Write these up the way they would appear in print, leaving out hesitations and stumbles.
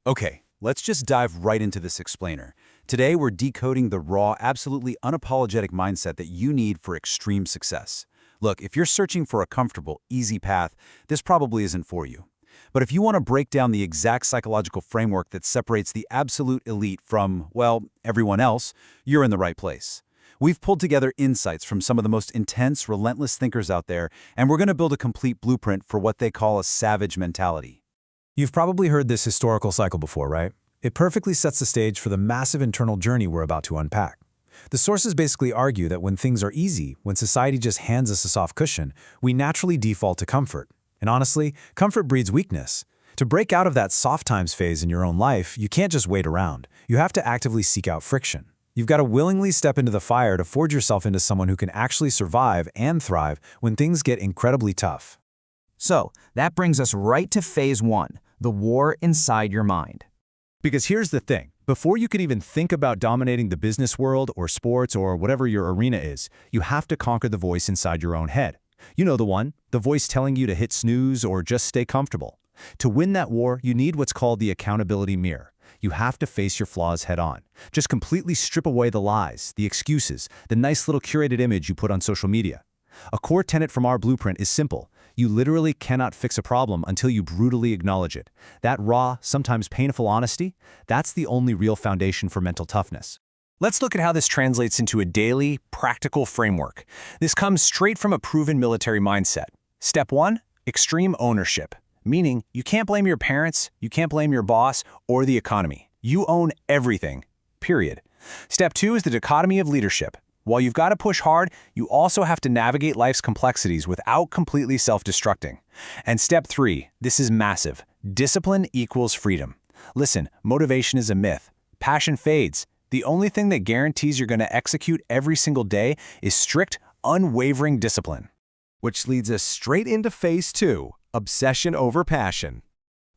Okay, let's just dive right into this explainer. Today, we're decoding the raw, absolutely unapologetic mindset that you need for extreme success. Look, if you're searching for a comfortable, easy path, this probably isn't for you. But if you want to break down the exact psychological framework that separates the absolute elite from, well, everyone else, you're in the right place. We've pulled together insights from some of the most intense, relentless thinkers out there, and we're going to build a complete blueprint for what they call a savage mentality. You've probably heard this historical cycle before, right? It perfectly sets the stage for the massive internal journey we're about to unpack. The sources basically argue that when things are easy, when society just hands us a soft cushion, we naturally default to comfort. And honestly, comfort breeds weakness. To break out of that soft times phase in your own life, you can't just wait around. You have to actively seek out friction. You've got to willingly step into the fire to forge yourself into someone who can actually survive and thrive when things get incredibly tough. So, that brings us right to phase one, the war inside your mind. Because here's the thing. Before you could even think about dominating the business world or sports or whatever your arena is, you have to conquer the voice inside your own head. You know the one, the voice telling you to hit snooze or just stay comfortable. To win that war, you need what's called the accountability mirror. You have to face your flaws head on. Just completely strip away the lies, the excuses, the nice little curated image you put on social media. A core tenet from our blueprint is simple. You literally cannot fix a problem until you brutally acknowledge it. That raw, sometimes painful honesty, that's the only real foundation for mental toughness. Let's look at how this translates into a daily, practical framework. This comes straight from a proven military mindset. Step 1, extreme ownership. Meaning, you can't blame your parents, you can't blame your boss, or the economy. You own everything, period. Step 2 is the dichotomy of leadership. While you've got to push hard, you also have to navigate life's complexities without completely self-destructing. And step 3, this is massive. Discipline equals freedom. Listen, motivation is a myth. Passion fades. The only thing that guarantees you're going to execute every single day is strict, unwavering discipline. Which leads us straight into phase 2, obsession over passion.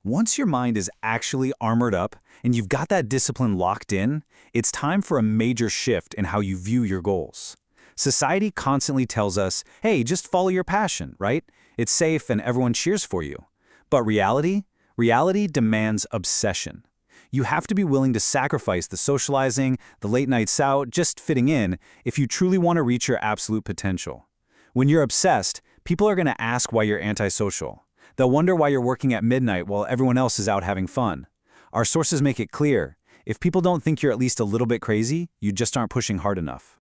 Once your mind is actually armored up and you've got that discipline locked in, it's time for a major shift in how you view your goals. Society constantly tells us, hey, just follow your passion, right? It's safe and everyone cheers for you. But reality demands obsession. You have to be willing to sacrifice the socializing, the late nights out, just fitting in, if you truly want to reach your absolute potential. When you're obsessed, people are going to ask why you're antisocial. They'll wonder why you're working at midnight while everyone else is out having fun. Our sources make it clear. If people don't think you're at least a little bit crazy, you just aren't pushing hard enough.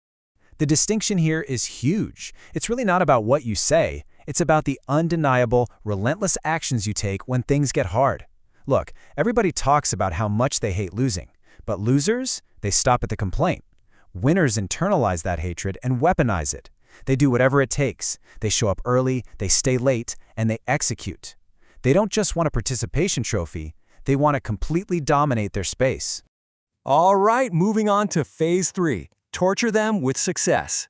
The distinction here is huge. It's really not about what you say. It's about the undeniable, relentless actions you take when things get hard. Look, everybody talks about how much they hate losing. But losers, they stop at the complaint. Winners internalize that hatred and weaponize it. They do whatever it takes. They show up early, they stay late, and they execute. They don't just want a participation trophy, they want to completely dominate their space. All right, moving on to phase 3, torture them with success.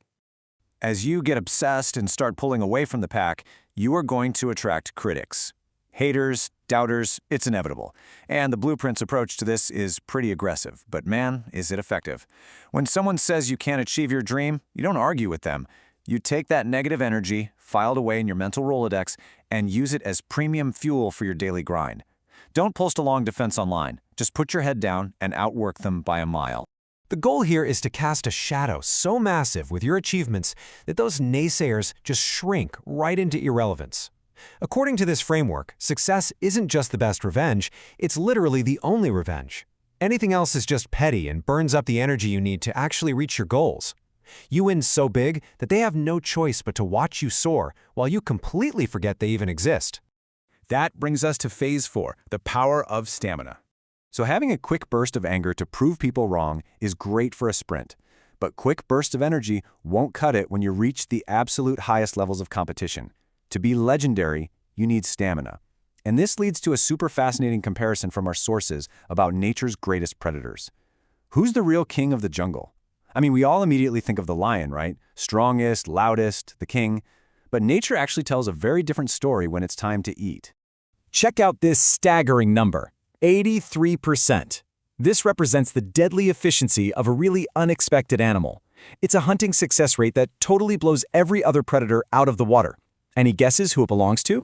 As you get obsessed and start pulling away from the pack, you are going to attract critics. Haters, doubters, it's inevitable. And the Blueprint's approach to this is pretty aggressive, but man, is it effective. When someone says you can't achieve your dream, you don't argue with them. You take that negative energy, filed away in your mental Rolodex, and use it as premium fuel for your daily grind. Don't post a long defense online. Just put your head down and outwork them by a mile. The goal here is to cast a shadow so massive with your achievements that those naysayers just shrink right into irrelevance. According to this framework, success isn't just the best revenge, it's literally the only revenge. Anything else is just petty and burns up the energy you need to actually reach your goals. You win so big that they have no choice but to watch you soar while you completely forget they even exist. That brings us to phase 4, the power of stamina. So having a quick burst of anger to prove people wrong is great for a sprint. But quick bursts of energy won't cut it when you reach the absolute highest levels of competition. To be legendary, you need stamina. And this leads to a super fascinating comparison from our sources about nature's greatest predators. Who's the real king of the jungle? I mean, we all immediately think of the lion, right? Strongest, loudest, the king. But nature actually tells a very different story when it's time to eat. Check out this staggering number, 83%. This represents the deadly efficiency of a really unexpected animal. It's a hunting success rate that totally blows every other predator out of the water. Any guesses who it belongs to?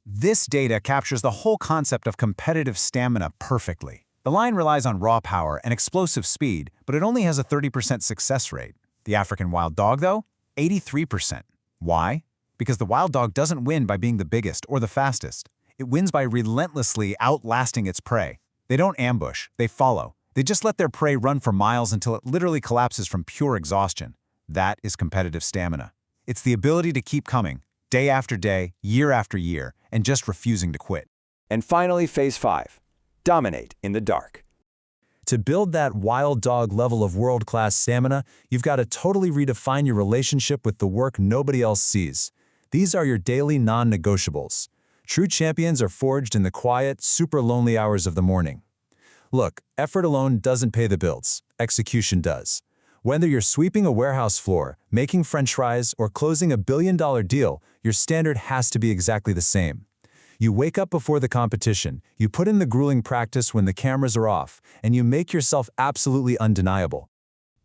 This data captures the whole concept of competitive stamina perfectly. The lion relies on raw power and explosive speed, but it only has a 30% success rate. The African wild dog, though, 83%. Why? Because the wild dog doesn't win by being the biggest or the fastest. It wins by relentlessly outlasting its prey. They don't ambush, they follow. They just let their prey run for miles until it literally collapses from pure exhaustion. That is competitive stamina. It's the ability to keep coming, day after day, year after year, and just refusing to quit. And finally, phase 5. Dominate in the dark. To build that wild dog level of world-class stamina, you've got to totally redefine your relationship with the work nobody else sees. These are your daily non-negotiables. True champions are forged in the quiet, super lonely hours of the morning. Look, effort alone doesn't pay the bills. Execution does. Whether you're sweeping a warehouse floor, making French fries, or closing a billion-dollar deal, your standard has to be exactly the same. You wake up before the competition, you put in the grueling practice when the cameras are off, and you make yourself absolutely undeniable.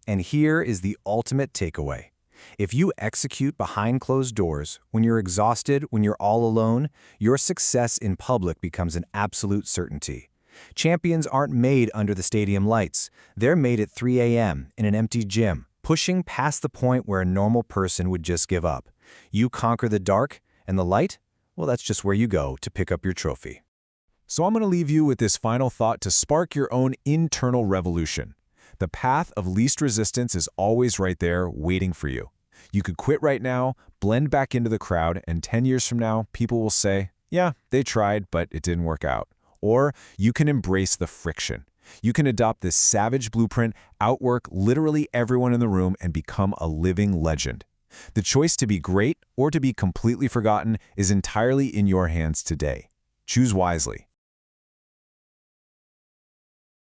And here is the ultimate takeaway. If you execute behind closed doors, when you're exhausted, when you're all alone, your success in public becomes an absolute certainty. Champions aren't made under the stadium lights. They're made at 3 a.m. in an empty gym, pushing past the point where a normal person would just give up. You conquer the dark, and the light? Well, that's just where you go to pick up your trophy. So I'm going to leave you with this final thought to spark your own internal revolution. The path of least resistance is always right there, waiting for you. You could quit right now, blend back into the crowd, and 10 years from now, people will say, yeah, they tried, but it didn't work out. Or you can embrace the friction. You can adopt this savage blueprint, outwork literally everyone in the room, and become a living legend. The choice to be great or to be completely forgotten is entirely in your hands today. Choose wisely.